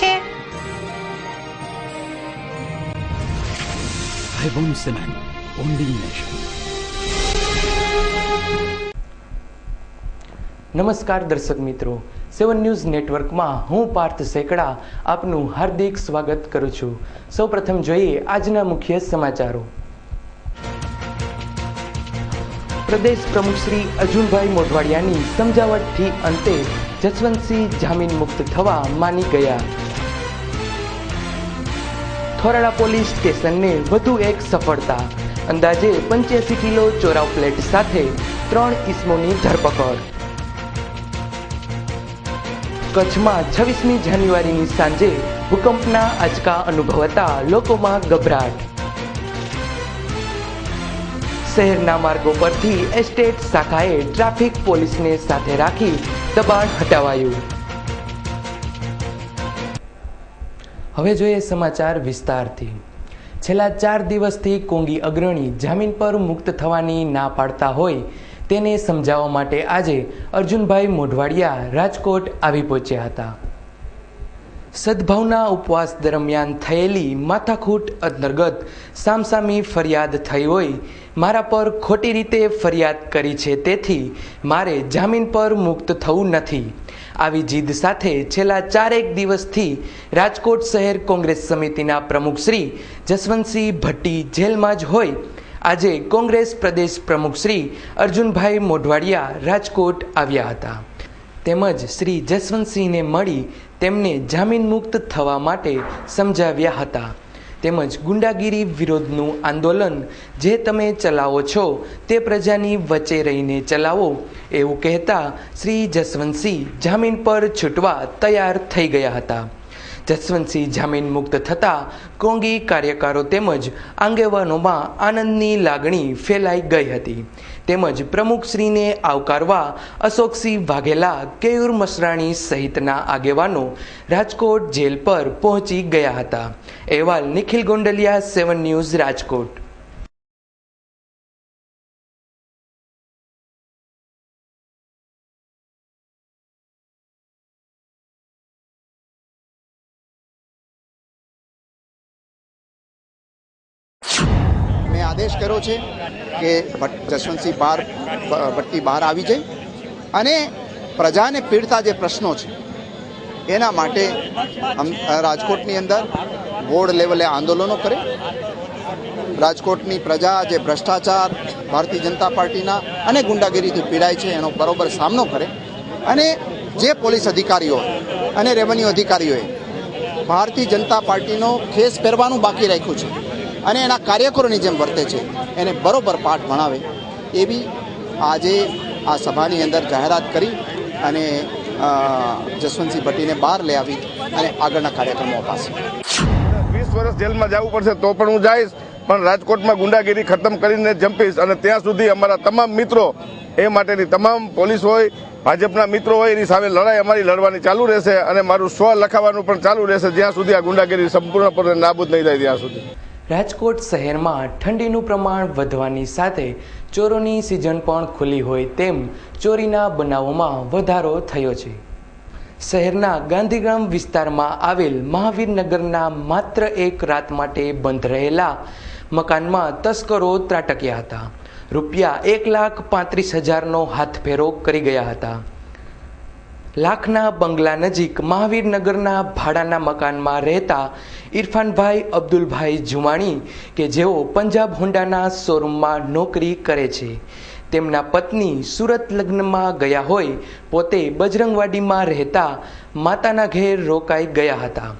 છે? Hybon Cement, only nation. નમસ્કાર દર્શક મિત્રો, 7 ન્યૂઝ નેટવર્કમાં હું પાર્થ સેકડા આપનું હાર્દિક સ્વાગત કરું છું. સૌપ્રથમ જોઈએ આજના મુખ્ય સમાચારો. પ્રદેશ પ્રમુખ શ્રી અર્જુનભાઈ મોઢવાડિયાની સમજાવટથી અંતે જસવંતસિંહ જામીન મુક્ત થવા માની ગયા. થોરાળા પોલીસ સ્ટેશનને વધુ એક સફળતા, અંદાજે 85 કિલો ચોરાવ પ્લેટ સાથે 3 ઈસમોની ધરપકડ. કચ્છમાં 26મી જાન્યુઆરીની સાંજે ભૂકંપના આંચકા અનુભવાતા લોકોમાં ગભરાટ. શહેરના માર્ગો પરથી એસ્ટેટ શાખાએ ટ્રાફિક પોલીસને સાથે રાખી દબાણ હટાવાયું. હવે જોઈએ સમાચાર વિસ્તારથી. છેલ્લા 4 દિવસથી કોંગી અગ્રણી જામીન પર મુક્ત થવાની ના પાડતા હોય તેને સમજાવવા માટે આજે અર્જુનભાઈ મોઢવાડિયા રાજકોટ આવી પહોંચ્યા હતા. સદભાવના ઉપવાસ દરમિયાન થયેલી માથાકૂટ અંતર્ગત સામસામી ફરિયાદ થઈ હોય, મારા પર ખોટી રીતે ફરિયાદ કરી છે, તેથી મારે જામીન પર મુક્ત થવું નથી. આવી જીદ સાથે છેલ્લા 4 દિવસથી રાજકોટ શહેર કોંગ્રેસ સમિતિના પ્રમુખ શ્રી જસવંતસિંહ ભટ્ટી જેલમાં જ હોય, આજે કોંગ્રેસ પ્રદેશ પ્રમુખ શ્રી અર્જુનભાઈ મોઢવાડિયા રાજકોટ આવ્યા હતા. તેમજ શ્રી જસવંતસિંહને મળી તેમને જામીન મુક્ત થવા માટે સમજાવ્યા હતા. તેમજ ગુંડાગીરી વિરોધનું આંદોલન જે તમે ચલાવો છો તે પ્રજાની વચ્ચે રહીને ચલાવો એવું કહેતા શ્રી જસવંતસિંહ જામીન પર છૂટવા તૈયાર થઈ ગયા હતા. જસવંતસિંહ જામીન મુક્ત થતાં કોંગી કાર્યકરો તેમજ આગેવાનોમાં આનંદની લાગણી ફેલાઈ ગઈ હતી. તેમજ પ્રમુખશ્રીને આવકારવા અશોકસિંહ વાઘેલા, કેયુર મસરાણી સહિતના આગેવાનો રાજકોટ જેલ પર પહોંચી ગયા હતા. અહેવાલ નિખિલ ગોંડલિયા, 7 ન્યૂઝ રાજકોટ. મેં આદેશ કર્યો છે કે જસવંતસિંહ ભટ્ટી બહાર આવી જાય અને પ્રજાને પીડતા જે પ્રશ્નો છે એના માટે રાજકોટની અંદર વોર્ડ લેવલે આંદોલનો કરે. રાજકોટની પ્રજા જે ભ્રષ્ટાચાર, ભારતીય જનતા પાર્ટીના અને ગુંડાગીરીથી પીડાય છે એનો બરોબર સામનો કરે. અને જે પોલીસ અધિકારીઓ અને રેવન્યુ અધિકારીઓએ ભારતીય જનતા પાર્ટીનો ખેસ પહેરવાનું બાકી રાખ્યું છે અને એના કાર્યકરોની જેમ વર્તે છે એને બરોબર પાઠ ભણાવે એવી આજે આ સભાની અંદર જાહેરાત કરી અને જસવંતસિંહ ભટ્ટીને બહાર લઈ આવી અને આગળના કાર્યક્રમો અપાશે. 20 વર્ષ જેલમાં જવું પડશે તો પણ હું જઈશ, પણ રાજકોટમાં ગુંડાગીરી ખતમ કરીને જંપીશ. અને ત્યાં સુધી અમારા તમામ મિત્રો, એ માટેની તમામ પોલીસ હોય, ભાજપના મિત્રો હોય, એની સામે લડાઈ અમારી લડવાની ચાલુ રહેશે અને મારું સ્વ લખાવાનું પણ ચાલુ રહેશે જ્યાં સુધી આ ગુંડાગીરી સંપૂર્ણપણે નાબૂદ નહીં થાય ત્યાં સુધી. રાજકોટ શહેરમાં ઠંડીનું પ્રમાણ વધવાની સાથે ચોરોની સિઝન પણ ખુલ્લી હોય તેમ ચોરીના બનાવોમાં વધારો થયો છે. શહેરના ગાંધીગ્રામ વિસ્તારમાં આવેલ મહાવીરનગરના માત્ર એક રાત માટે બંધ રહેલા મકાનમાં તસ્કરો ત્રાટક્યા હતા. રૂપિયા 1,35,000નો હાથફેરો કરી ગયા હતા. લાખના બંગલા નજીક મહાવીરનગરના ભાડાના મકાનમાં રહેતા ઇરફાનભાઈ અબ્દુલભાઈ જુમાણી કે જેઓ પંજાબ હોન્ડાના શોરૂમમાં નોકરી કરે છે, તેમના પત્ની સુરત લગ્નમાં ગયા હોય પોતે બજરંગવાડીમાં રહેતા માતાના ઘેર રોકાઈ ગયા હતા.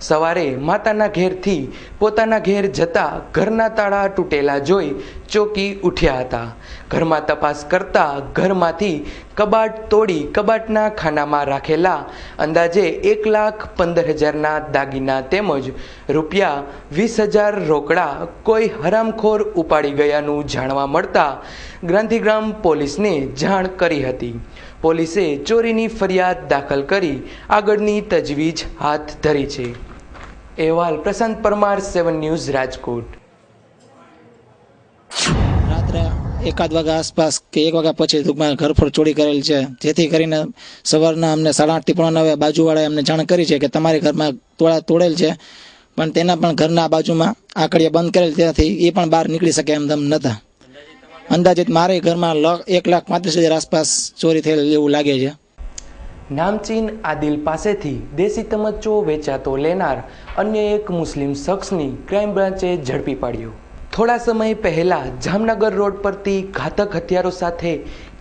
સવારે માતાના ઘેરથી પોતાના ઘેર જતા ઘરના તાળા તૂટેલા જોઈ ચોંકી ઉઠ્યા હતા. ઘરમાં તપાસ કરતા ઘરમાંથી કબાટ તોડી કબાટના ખાનામાં રાખેલા અંદાજે 1,15,000ના દાગીના તેમજ રૂપિયા 20,000 રોકડા કોઈ હરામખોર ઉપાડી ગયાનું જાણવા મળતા ગાંધીગ્રામ પોલીસને જાણ કરી હતી. પોલીસે ચોરીની ફરિયાદ દાખલ કરી આગળની તજવીજ હાથ ધરી છે. અહેવાલ પ્રશાંત પરમાર, 7 ન્યૂઝ રાજકોટ. રાત્રે 1 વાગ્યા આસપાસ કે 1 વાગ્યા પછી ટૂંકમાં ઘરફોડ ચોરી કરેલ છે, જેથી કરીને સવારના અમને 8:30 થી 9:45 બાજુવાળાએ અમને જાણ કરી છે કે તમારી ઘરમાં તોડેલ છે, પણ તેના પણ ઘરના બાજુમાં આકડિયા બંધ કરેલ, ત્યાંથી એ પણ બહાર નીકળી શકે એમ નહોતા. અંદાજિત મારે ઘરમાં 1,35,000 આસપાસ ચોરી થયેલ એવું લાગે છે. નામચીન આદિલ પાસેથી દેશી તમચ્ચો વેચાતો લેનાર અન્ય એક મુસ્લિમ શખ્સની ક્રાઇમ બ્રાન્ચે ઝડપી પાડ્યો. થોડા સમય પહેલા જામનગર રોડ પરથી ઘાતક હથિયારો સાથે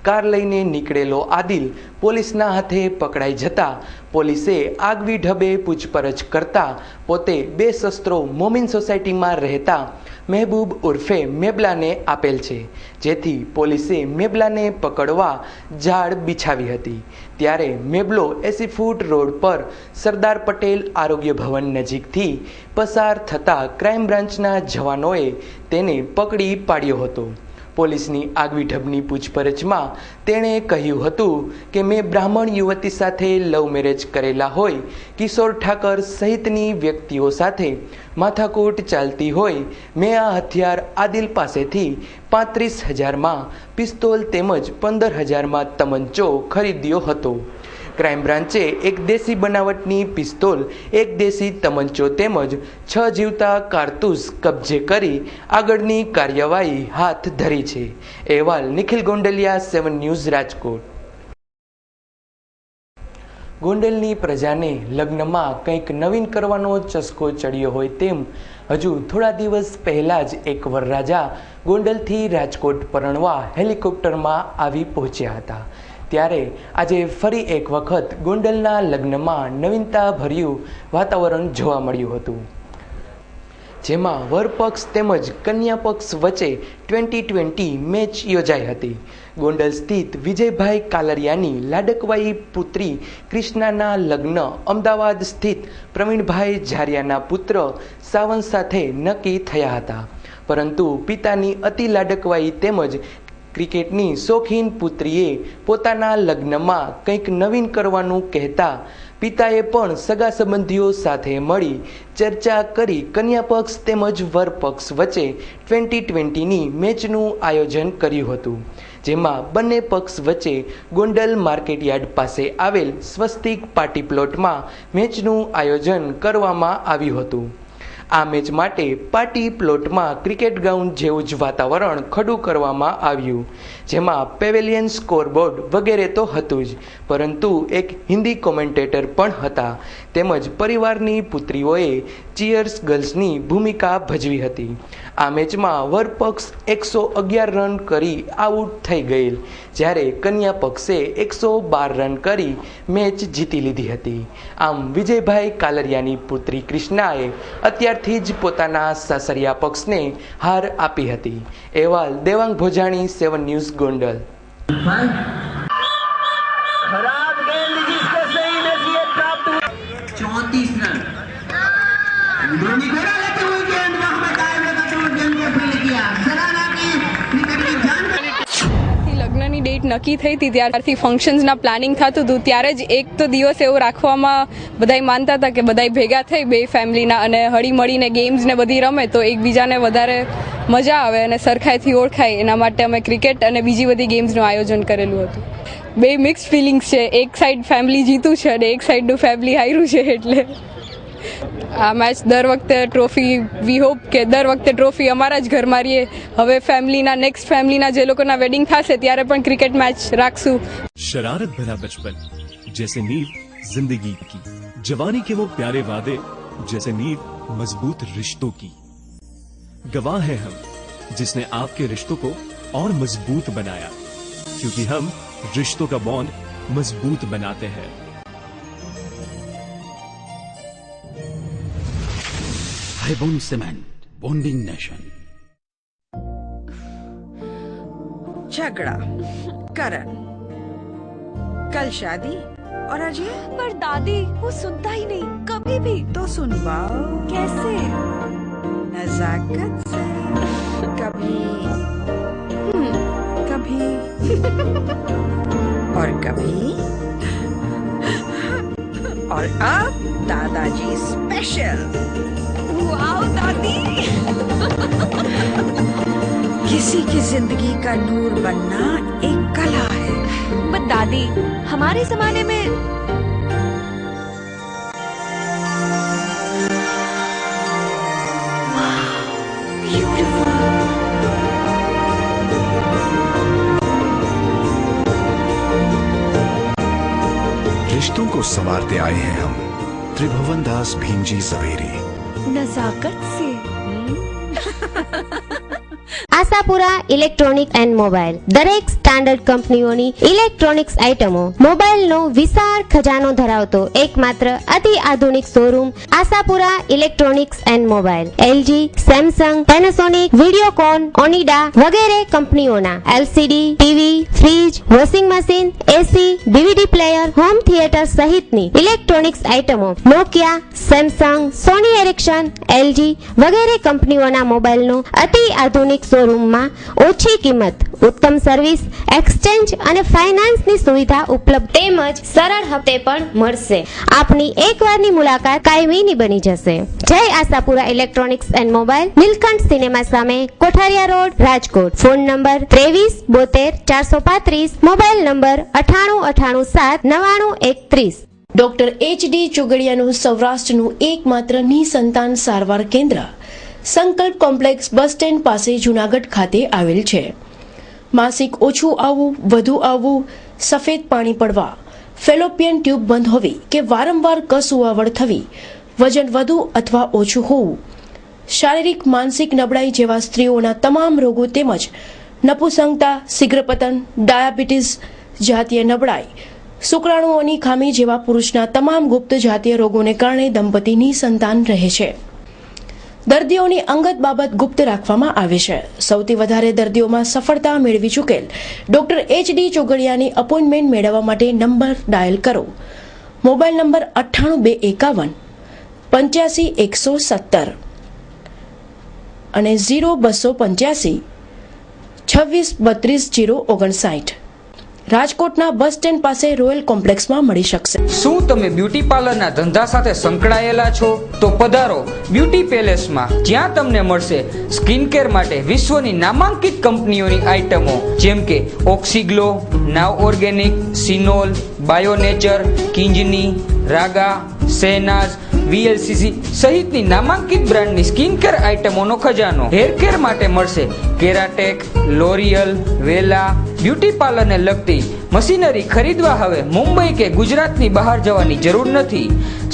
કાર લઈને નીકળેલો આદિલ પોલીસના હાથે પકડાઈ જતા પોલીસે આગવી ઢબે પૂછપરછ કરતા પોતે 2 શસ્ત્રો મોમીન સોસાયટીમાં રહેતા મહેબૂબ ઉર્ફે મેબલાને આપેલ છે, જેથી પોલીસે મેબલાને પકડવા ઝાડ બિછાવી હતી. ત્યારે મેબલો 80 ફૂટ રોડ પર સરદાર પટેલ આરોગ્ય ભવન નજીકથી પસાર થતા ક્રાઇમ બ્રાન્ચના જવાનોએ તેને પકડી પાડ્યો હતો. પોલીસની આગવી ઢબની પૂછપરછમાં તેણે કહ્યું હતું કે મેં બ્રાહ્મણ યુવતી સાથે લવ મેરેજ કરેલા હોય, કિશોર ઠાકર સહિતની વ્યક્તિઓ સાથે માથાકૂટ ચાલતી હોય, મેં આ હથિયાર આદિલ પાસેથી 35,000માં પિસ્તોલ તેમજ 15,000માં તમંચો ખરીદ્યો હતો. ક્રાઇમ બ્રાન્ચે એક દેશી બનાવટની પિસ્તોલ, એક દેશી તમંચો તેમજ 6 જીવતા કારતૂસ કબજે કરી આગળની કાર્યવાહી હાથ ધરી છે. અહેવાલ નિખિલ ગોંડલિયા, 7 ન્યૂઝ, રાજકોટ. ગોંડલની પ્રજાને લગ્નમાં કંઈક નવીન કરવાનો ચસ્કો ચડ્યો હોય તેમ હજુ થોડા દિવસ પહેલાં જ એક વરરાજા ગોંડલથી રાજકોટ પરણવા હેલિકોપ્ટરમાં આવી પહોંચ્યા હતા. ત્યારે આજે ફરી એક વખત ગોંડલના લગ્નમાં નવીનતા ભર્યું વાતાવરણ જોવા મળ્યું હતું, જેમાં વરપક્ષ તેમજ કન્યા પક્ષ વચ્ચે 2020 મેચ યોજાઈ હતી. ગોંડલ સ્થિત વિજયભાઈ કાલરિયાની લાડકવાઈ પુત્રી કૃષ્ણાના લગ્ન અમદાવાદ સ્થિત પ્રવીણભાઈ ઝારિયાના પુત્ર સાવંત સાથે નક્કી થયા હતા, પરંતુ પિતાની અતિ લાડકવાઈ તેમજ ક્રિકેટની શોખીન પુત્રીએ પોતાના લગ્નમાં કંઈક નવીન કરવાનું કહેતા પિતાએ પણ સગા સંબંધીઓ સાથે મળી ચર્ચા કરી કન્યા પક્ષ તેમજ વર પક્ષ વચ્ચે 2020ની મેચનું આયોજન કર્યું હતું, જેમાં બંને પક્ષ વચ્ચે ગોંડલ માર્કેટયાર્ડ પાસે આવેલ સ્વસ્તિક પાર્ટી પ્લોટમાં મેચનું આયોજન કરવામાં આવ્યું હતું. આ મેચ માટે પાર્ટી પ્લોટમાં ક્રિકેટ ગ્રાઉન્ડ જેવું જ વાતાવરણ ખડું કરવામાં આવ્યું, જેમાં પેવેલિયન, સ્કોરબોર્ડ વગેરે તો હતું જ, પરંતુ એક હિન્દી કોમેન્ટેટર પણ હતા, તેમજ પરિવારની પુત્રીઓએ ચીયર્સ ગર્લ્સની ભૂમિકા ભજવી હતી. આ મેચમાં વરપક્ષ 111 રન કરી આઉટ થઈ ગયેલ, જ્યારે કન્યા પક્ષે 112 રન કરી મેચ જીતી લીધી હતી. આમ વિજયભાઈ કાલરિયાની પુત્રી કૃષ્ણાએ અત્યારથી જ પોતાના સાસરિયા પક્ષને હાર આપી હતી. અહેવાલ દેવાંગ ભોજાણી, 7 ન્યૂઝ, ગોંડલ. खराब गेंद जिसको सही नसीहत प्राप्त हुई 34 रन धोनी घोड़ा लेते हुए गेंद मोहम्मद आयब ने तो गेंद को फील्ड किया सलाना की क्रिकेट की जानकारी. લગ્નની ડેટ નક્કી થઈ હતી ત્યારથી ફંક્શન્સના પ્લાનિંગ થતું હતું. ત્યારે જ એક તો દિવસ એવો રાખવામાં બધાય માનતા હતા કે બધાય ભેગા થઈ બે ફેમિલીના અને હળી મળીને ગેમ્સ ને બધી રમે તો એકબીજાને વધારે મજા આવે અને સરખાઈથી ઓળખાય, એના માટે અમે ક્રિકેટ અને બીજી બધી ગેમ્સનું આયોજન કરેલું હતું. બે મિક્સ ફિલિંગ્સ છે, એક સાઈડ ફેમિલી જીતું છે અને એક સાઈડનું ફેમિલી હાર્યું છે, એટલે આ મેચ દર વખતે ટ્રોફી વી હોપ કે દર વખતે ટ્રોફી અમારા જ ઘરમાં રહીએ. હવે ફેમિલીના નેક્સ્ટ ફેમિલીના જે લોકોના વેડિંગ થશે ત્યારે પણ ક્રિકેટ મેચ રાખશું. शरारत भरा बचपन जैसे नींव जिंदगी की, जवानी के वो प्यारे वादे जैसे नींव मजबूत रिश्तों की. गवाह है हम जिसने आपके रिश्तों को और मजबूत बनाया, क्योंकि हम रिश्तों का बॉन्ड मजबूत बनाते हैं. हाईबॉन्ड सीमेंट, बॉन्डिंग नेशन. झगड़ा, करण, कल शादी और आज ये? पर दादी वो सुनता ही नहीं कभी भी. तो सुनवाओ. कैसे? नजाकत से. कभी कभी और कभी और अब दादाजी स्पेशल. वाओ दादी. किसी की जिंदगी का नूर बनना एक कला है। बट दादी, हमारे जमाने में रिश्तों को संवारते आए हैं हम, त्रिभुवन दास भीमजी ઝવેરી। नजाकत से આશાપુરા ઇલેક્ટ્રોનિક એન્ડ મોબાઈલ દરેક સ્ટાન્ડર્ડ કંપનીઓની ઇલેક્ટ્રોનિક્સ આઇટમો મોબાઈલનો વિશાળ ખજાનો ધરાવતો એકમાત્ર અતિ આધુનિક showroom Ashapura electronics and mobile LG, Samsung, Panasonic, Videocon, Onida વગેરે કંપનીઓના LCD, TV, fridge, washing machine, AC, DVD player, home theatre સહિતની ઇલેક્ટ્રોનિક્સ આઇટમો Nokia, Samsung, Sony Ericsson, LG વગેરે કંપનીઓના મોબાઈલનો અતિ આધુનિક શોરૂમમાં ઓછી કિંમત, ઉત્તમ સર્વિસ, એક્સચેન્જ અને ફાઇનાન્સની સુવિધા ઉપલબ્ધ તેમજ સરળ હપ્તે પણ મળશે। આપની એકવારની મુલાકાત કાયમીની બની જશે। જય Ashapura electronics and mobile, Neelkanth cinema સામે, Kothariya road, Rajkot. Phone number 23 72 435, mobile number 98 98 7 99 31। Doctor H D. ચોગડિયાનું સૌરાષ્ટ્રનું એકમાત્ર નિસંતાન સારવાર કેન્દ્ર સંકલ્પ કોમ્પ્લેક્સ બસ સ્ટેન્ડ પાસે જૂનાગઢ ખાતે આવેલ છે। માસિક ઓછું આવવું, વધુ આવવું, સફેદ પાણી પડવા, ફેલોપિયન ટ્યુબ બંધ હોવી કે વારંવાર કસુવાવડ થવી, વજન વધુ અથવા ઓછું હોવું, શારીરિક માનસિક નબળાઈ જેવા સ્ત્રીઓના તમામ રોગો તેમજ નપુસંગતા, શીઘ્રપતન, ડાયાબિટીસ, જાતીય નબળાઈ, શુક્રાણુઓની ખામી જેવા પુરુષના તમામ ગુપ્ત જાતીય રોગોને કારણે દંપતીની સંતાન રહે છે। દર્દીઓની અંગત બાબત ગુપ્ત રાખવામાં આવે છે। સૌથી વધારે દર્દીઓમાં સફળતા મેળવી ચૂકેલ ડોક્ટર એચ.ડી. ચોગડિયાની અપોઇન્ટમેન્ટ મેળવવા માટે નંબર ડાયલ કરો। મોબાઈલ નંબર 98 251 85 117 અને 0285 26 32 059 રાજકોટના બસ સ્ટેન્ડ પાસે રોયલ કોમ્પ્લેક્સમાં મળી શકશે। શું તમે બ્યુટી પાર્લરના ધંધા સાથે સંકળાયેલા છો? તો પધારો બ્યુટી પેલેસમાં, જ્યાં તમને મળશે સ્કિન કેર માટે વિશ્વની નામાંકિત કંપનીઓની આઇટમો જેમ કે ઓક્સીગ્લો, નાવ ઓર્ગેનિક, સિનોલ, બાયોનેચર, કિંજની, રાગા, શહેનાઝ, વીએલસીસી સહિતની નામાંકિત બ્રાન્ડની સ્કિન કેર આઇટમોનો ખજાનો। હેર કેર માટે મળશે કેરાટેક, લોરિયલ, વેલા। બ્યુટી પાર્લરને લગતી મશીનરી ખરીદવા હવે મુંબઈ કે ગુજરાતની બહાર જવાની જરૂર નથી।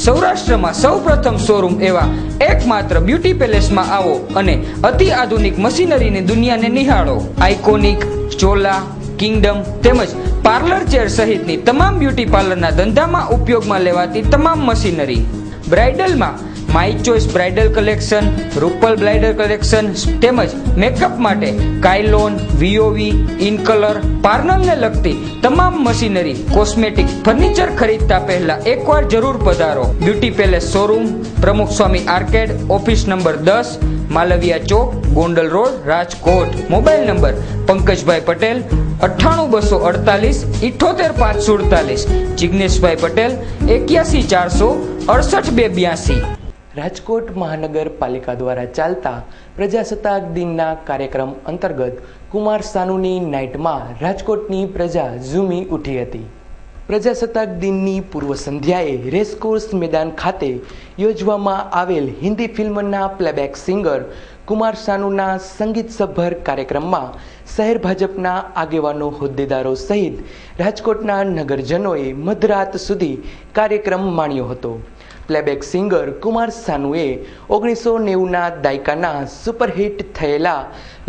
સૌરાષ્ટ્રમાં સૌપ્રથમ શોરૂમ એવા એકમાત્ર બ્યુટી પેલેસમાં આવો અને અતિ આધુનિક મશીનરીની દુનિયાને નિહાળો। આઇકોનિક, ચોલા, કિંગડમ તેમજ પાર્લર ચેર સહિતની તમામ બ્યુટી પાર્લરના ધંધામાં ઉપયોગમાં લેવાતી તમામ મશીનરી। બ્રાઇડલમાં my choice bridal collection, Rupal bridal collection તેમજ મેકઅપ માટે કાયલોન, વીઓવી, ઇનકલર, પાર્લરને લગતી તમામ મશીનરી, કોસ્મેટિક, ફર્નિચર ખરીદતા પહેલા એકવાર જરૂર પધારો। Beauty palace showroom, Pramukh Swami arcade, office number 10, Malviya Chowk, Gondal road, Rajkot. Mobile number Pankajbhai Patel 98 248 78 547, જિગ્નેશભાઈ પટેલ 81 468 282। રાજકોટ મહાનગરપાલિકા દ્વારા ચાલતા પ્રજાસત્તાક દિનના કાર્યક્રમ અંતર્ગત કુમાર સાનુની નાઇટમાં રાજકોટની પ્રજા ઝૂમી ઉઠી હતી। પ્રજાસત્તાક દિનની પૂર્વ સંધ્યાએ રેસકોર્સ મેદાન ખાતે યોજવામાં આવેલ હિન્દી ફિલ્મના પ્લેબેક સિંગર કુમાર સાનુના સંગીતસભર કાર્યક્રમમાં શહેર ભાજપના આગેવાનો, હોદ્દેદારો સહિત રાજકોટના નગરજનોએ મધરાત સુધી કાર્યક્રમ માણ્યો હતો। પ્લેબેક સિંગર કુમાર સાનુએ 1990ના દાયકાના સુપરહિટ થયેલા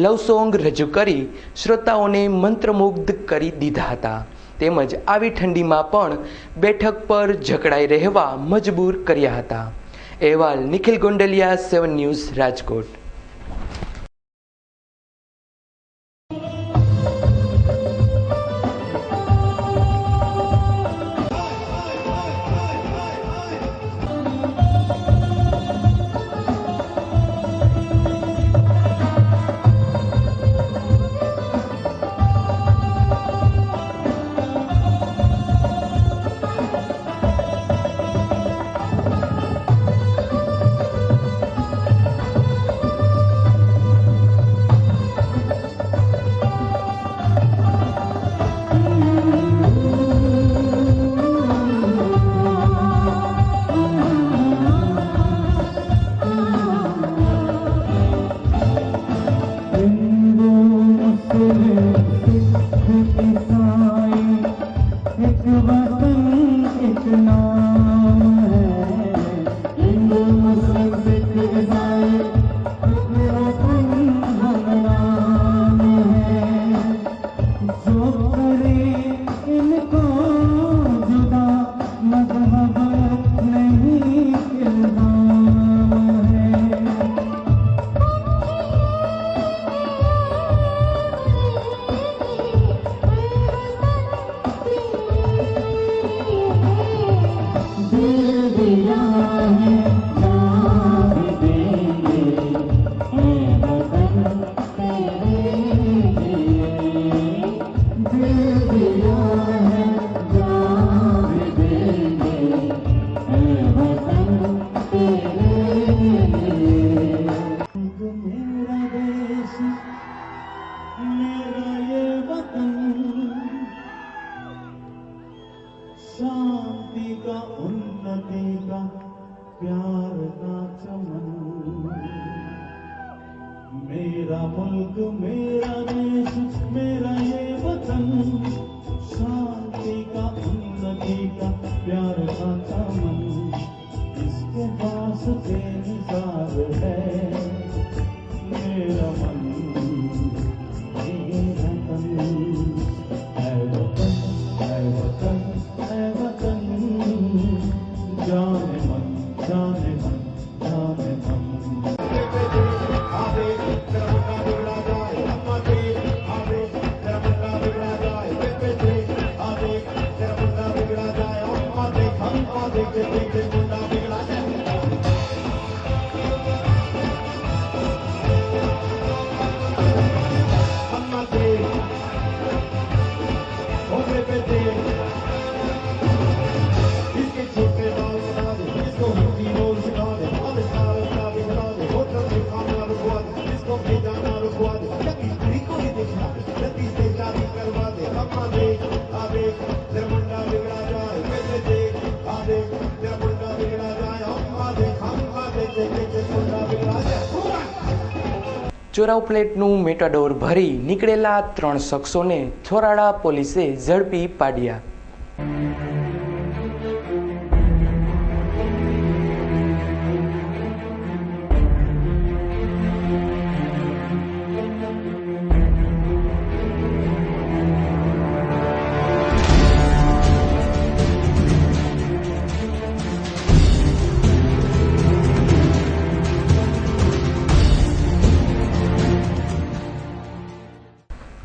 લવ સોંગ રજૂ કરી શ્રોતાઓને મંત્રમુગ્ધ કરી દીધા હતા તેમજ આવી ઠંડીમાં પણ બેઠક પર જકડાઈ રહેવા મજબૂર કર્યા હતા। અહેવાલ નિખિલ ગોંડલિયા, 7 ન્યૂઝ, રાજકોટ। ચોરાવ પ્લેટનું મેટાડોર ભરી નીકળેલા 3 શખ્સોને થોરાળા પોલીસે ઝડપી પાડ્યા.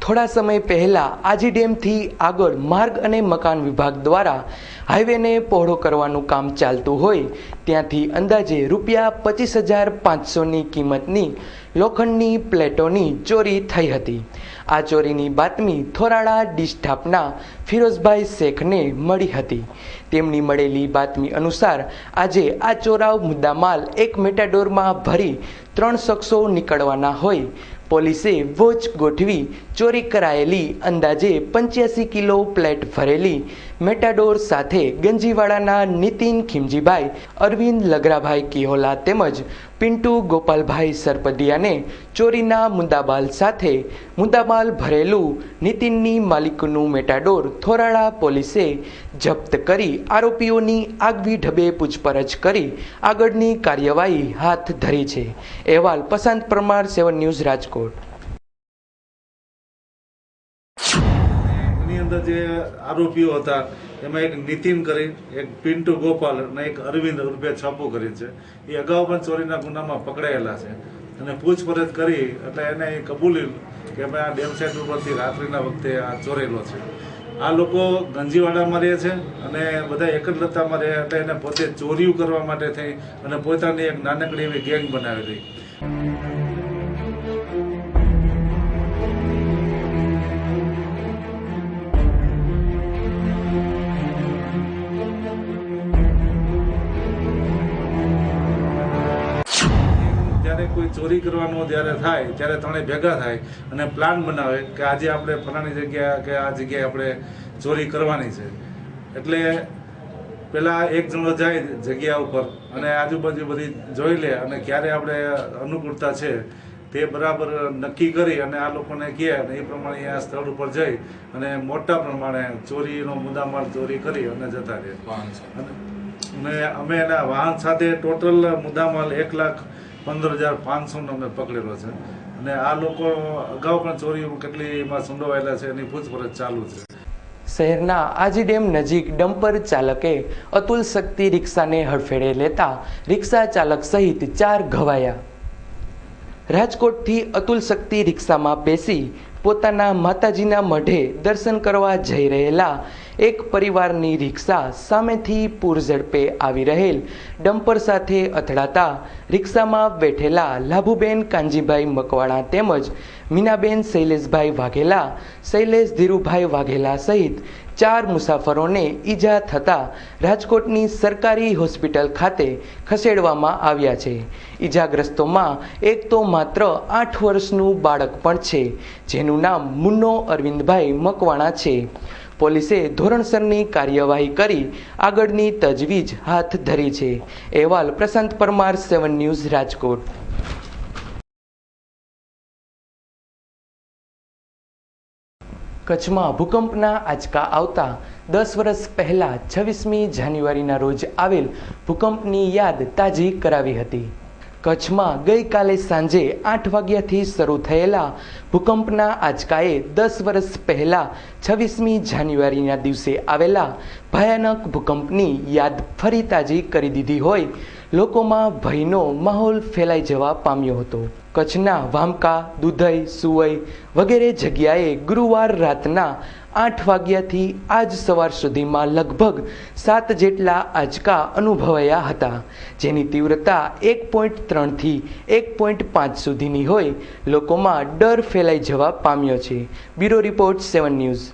થોડા સમય પહેલા આજી ડેમથી આગળ માર્ગ અને મકાન વિભાગ દ્વારા હાઈવેને પહોળો કરવાનું કામ ચાલતું હોય ત્યાંથી અંદાજે ₹25,500ની કિંમતની લોખંડની પ્લેટોની ચોરી થઈ હતી. આ ચોરીની બાતમી થોરાળા ડિસ્ટાફના ફિરોઝભાઈ શેખને મળી હતી. તેમની મળેલી બાતમી અનુસાર આજે આ ચોરાવ મુદ્દામાલ એક મેટાડોરમાં ભરી 3 શખ્સો નીકળવાના હોય પોલીસે વોચ ગોઠવી ચોરી કરાયેલી અંદાજે 85 કિલો પ્લેટ ભરેલી મેટાડોર સાથે ગંજીવાડાના નીતિન ખીમજીભાઈ, અરવિંદ લગરાભાઈ કિહોલા તેમજ પિન્ટુ ગોપાલભાઈ સરપદિયાને ચોરીના મુદ્દામાલ સાથે મુદ્દામાલ ભરેલું નીતિનની માલિકનું મેટાડોર થોરાળા પોલીસે જપ્ત કરી આરોપીઓની આગવી ઢબે પૂછપરછ કરી આગળની કાર્યવાહી હાથ ધરી છે. અહેવાલ પસંદ પરમાર, 7 ન્યૂઝ, રાજકોટ. એની અંદર જે આરોપીઓ હતા એમાં એક નીતિન કરી, એક પિન્ટુ ગોપાલ અને એક અરવિંદ રૂપિયા છાપો કરી છે. એ અગાઉ પણ ચોરીના ગુનામાં પકડાયેલા છે અને પૂછપરછ કરી એટલે એને કબૂલ્યું કે અમે આ ડેમ સાઈડ ઉપરથી રાત્રિના વખતે આ ચોરેલો છે. આ લોકો ગંજીવાડામાં રહે છે અને બધા એકલતામાં રહે એટલે એને પોતે ચોરીઓ કરવા માટે થઈ અને પોતાની એક નાનકડી એવી ગેંગ બનાવેલી. કોઈ ચોરી કરવાનું જ્યારે થાય ત્યારે ત્રણે ભેગા થાય અને પ્લાન બનાવે કે આજે આપણે ફલાણી જગ્યા કે આ જગ્યાએ આપણે ચોરી કરવાની છે. એટલે પેલા એક જણો જાય જગ્યા ઉપર અને આજુબાજુ બધી જોઈ લે અને ક્યારે આપણે અનુકૂળતા છે તે બરાબર નક્કી કરી અને આ લોકોને કહે અને એ પ્રમાણે આ સ્થળ ઉપર જઈ અને મોટા પ્રમાણે ચોરીનો મુદ્દામાલ ચોરી કરી અને જતા રહે. અને અમે એના વાહન સાથે ટોટલ મુદ્દામાલ 1,15,500 અમે પકડેલો છે. અને આ લોકો અગાઉ પણ ચોરી કેટલી એમાં સંડોવાયેલા છે એની પૂછપરછ ચાલુ છે. શહેરના આજી ડેમ નજીક ડમ્પર ચાલકે અતુલ શક્તિ રિક્ષાને હડફેટે લેતા રિક્ષા ચાલક સહિત 4 ઘવાયા. રાજકોટથી અતુલ શક્તિ રિક્ષામાં બેસી પોતાના માતાજીના મઢે દર્શન કરવા જઈ રહેલા એક પરિવારની રિક્ષા સામેથી પૂર ઝડપે આવી રહેલ ડમ્પર સાથે અથડાતા રિક્ષામાં બેઠેલા લાભુબેન કાંજીભાઈ મકવાણા તેમજ મીનાબેન શૈલેષભાઈ વાઘેલા, શૈલેષ ધીરુભાઈ વાઘેલા સહિત 4 મુસાફરોને ઈજા થતાં રાજકોટની સરકારી હોસ્પિટલ ખાતે ખસેડવામાં આવ્યા છે. ઈજાગ્રસ્તોમાં એક તો માત્ર 8 વર્ષનું બાળક પણ છે, જેનું નામ મુન્નો અરવિંદભાઈ મકવાણા છે. પોલીસે ધોરણસરની કાર્યવાહી કરી આગળની તજવીજ હાથ ધરી છે. અહેવાલ પ્રશાંત પરમાર, 7 ન્યૂઝ, રાજકોટ. કચ્છમાં ભૂકંપના આંચકા આવતા 10 વર્ષ પહેલા 26મી જાન્યુઆરીના રોજ આવેલ ભૂકંપની યાદ તાજી કરાવી હતી. કચ્છમાં ગઈકાલે સાંજે 8 વાગ્યાથી શરૂ થયેલા ભૂકંપના આંચકાએ 10 વર્ષ પહેલા 26મી જાન્યુઆરીના દિવસે આવેલા ભયાનક ભૂકંપની યાદ ફરી તાજી કરી દીધી હોય લોકોમાં ભયનો માહોલ ફેલાઈ જવા પામ્યો હતો. કચ્છના વામકા, દુધઈ, સુવઈ વગેરે જગ્યાએ ગુરુવાર રાતના 8 વાગ્યાથી આજ સવાર સુધીમાં લગભગ 7 જેટલા આંચકા અનુભવાયા હતા, જેની તીવ્રતા 1.3 થી 1.5 સુધીની હોય લોકોમાં ડર ફેલાઈ જવા પામ્યો છે. Bureau report, 7 news.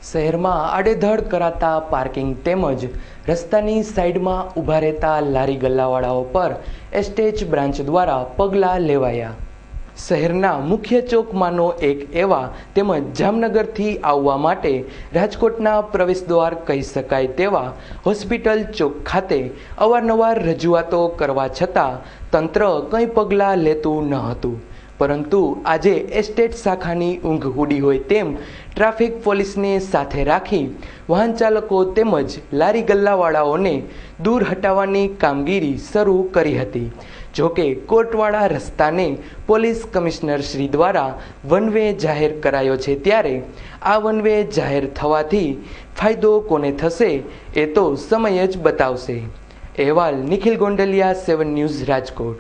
શહેરમાં આડેધડ કરાતા પાર્કિંગ તેમજ રસ્તાની સાઈડમાં ઊભા રહેતા લારી ગલ્લાવાળાઓ પર એસટેચ બ્રાન્ચ દ્વારા પગલાં લેવાયા. શહેરના મુખ્ય ચોકમાંનો એક એવા તેમજ જામનગરથી આવવા માટે રાજકોટના પ્રવેશદ્વાર કહી શકાય તેવા હોસ્પિટલ ચોક ખાતે અવારનવાર રજૂઆતો કરવા છતાં તંત્ર કંઈ પગલાં લેતું ન હતું. પરંતુ આજે એસ્ટેટ શાખાની ઊંઘ ઉડી હોય તેમ ટ્રાફિક પોલીસને સાથે રાખી વાહન ચાલકો તેમજ લારી ગલ્લાવાળાઓને દૂર હટાવવાની કામગીરી શરૂ કરી હતી. જોકે કોટવાડા રસ્તાને પોલીસ કમિશનર શ્રી દ્વારા વન વે જાહેર કરાયો છે, ત્યારે આ વન વે જાહેર થવાથી ફાયદો કોને થશે એ તો સમય જ બતાવશે. અહેવાલ નિખિલ ગોંડલિયા, 7 ન્યૂઝ, રાજકોટ.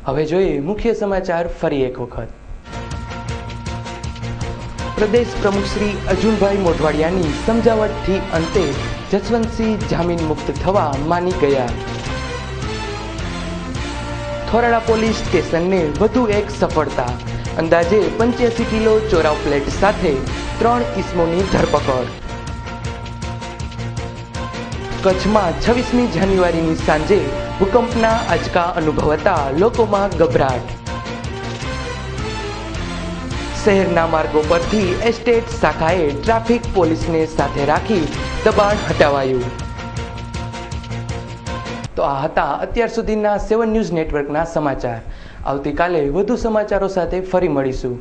હવે જોઈએ મુખ્ય સમાચાર ફરી એક વખત. પ્રદેશ પ્રમુખ શ્રી અર્જુનભાઈ મોઢવાડિયાની સમજાવટથી અંતે જસવંતસિંહ જામીન મુક્ત થવા માની ગયા. થોરાળા પોલીસ સ્ટેશનને વધુ એક સફળતા, અંદાજે 85 કિલો ચોરાવ પ્લેટ સાથે 3 ઈસમોની ધરપકડ. કચ્છમાં 26મી જાન્યુઆરીની સાંજે ભૂકંપના આંચકા અનુભવાતા લોકોમાં ગભરાટ. શહેરના માર્ગો પરથી એસ્ટેટ શાખાએ ટ્રાફિક પોલીસને સાથે રાખી દબાણ હટાવાયું. તો આ હતા અત્યાર સુધીના 7 ન્યૂઝ નેટવર્કના સમાચાર. આવતીકાલે વધુ સમાચારો સાથે ફરી મળીશું.